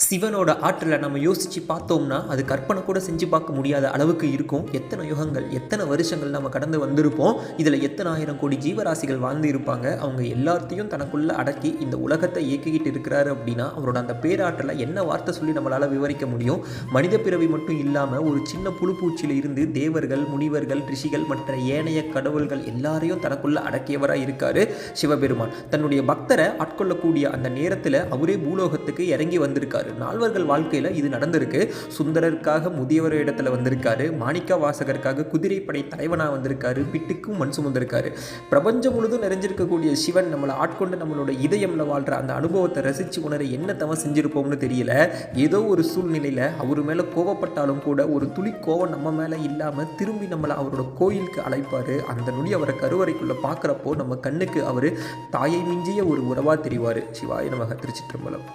சிவனோட ஆற்றலை நம்ம யோசித்து பார்த்தோம்னா அது கற்பனை கூட செஞ்சு பார்க்க முடியாத அளவுக்கு இருக்கும். எத்தனை யுகங்கள், எத்தனை வருஷங்கள் நம்ம கடந்து வந்திருப்போம். இதில் எத்தனை ஆயிரம் கோடி ஜீவராசிகள் வாழ்ந்து இருப்பாங்க. அவங்க எல்லாத்தையும் தனக்குள்ளே அடக்கி இந்த உலகத்தை இயக்கிக்கிட்டு இருக்கிறாரு அப்படின்னா அவரோட அந்த பேராற்றலை என்ன வார்த்தை சொல்லி நம்மளால் விவரிக்க முடியும்? மனித பிறவி மட்டும் இல்லாமல் ஒரு சின்ன புழுப்பூச்சியில் இருந்து தேவர்கள், முனிவர்கள், ரிஷிகள், மற்ற ஏனைய கடவுள்கள் எல்லாரையும் தனக்குள்ளே அடக்கியவராக இருக்கார் சிவபெருமான். தன்னுடைய பக்தரை ஆட்கொள்ளக்கூடிய அந்த நேரத்தில் அவரே பூலோகத்துக்கு இறங்கி வந்திருக்காரு. நால்வர்கள் வாழ்க்கையில் இது நடந்திருக்கு. சுந்தரருக்காக முதியவர் இடத்துல வந்திருக்காரு, மாணிக்க வாசகருக்காக குதிரைப்படை தலைவனாக வந்திருக்காரு, பிட்டுக்கும் மண் சுமந்திருக்காரு. பிரபஞ்சம் முழுதும் நிறைஞ்சிருக்கக்கூடிய சிவன் நம்மளை ஆட்கொண்டு நம்மளோட இதயம்ல வாழ்ற அந்த அனுபவத்தை ரசித்து உணர என்ன தவம் செஞ்சிருப்போம்னு தெரியல. ஏதோ ஒரு சூழ்நிலையில் அவர் மேலே கோவப்பட்டாலும் கூட ஒரு துளி கோவம் நம்ம மேலே இல்லாமல் திரும்பி நம்மளை அவரோட கோயிலுக்கு அழைப்பார். அந்த நொடி அவரை கருவறைக்குள்ளே பார்க்குறப்போ நம்ம கண்ணுக்கு அவர் தாயை மிஞ்சிய ஒரு உறவாக தெரிவார். சிவாய நமக. திருச்சிற்றம்பலம்.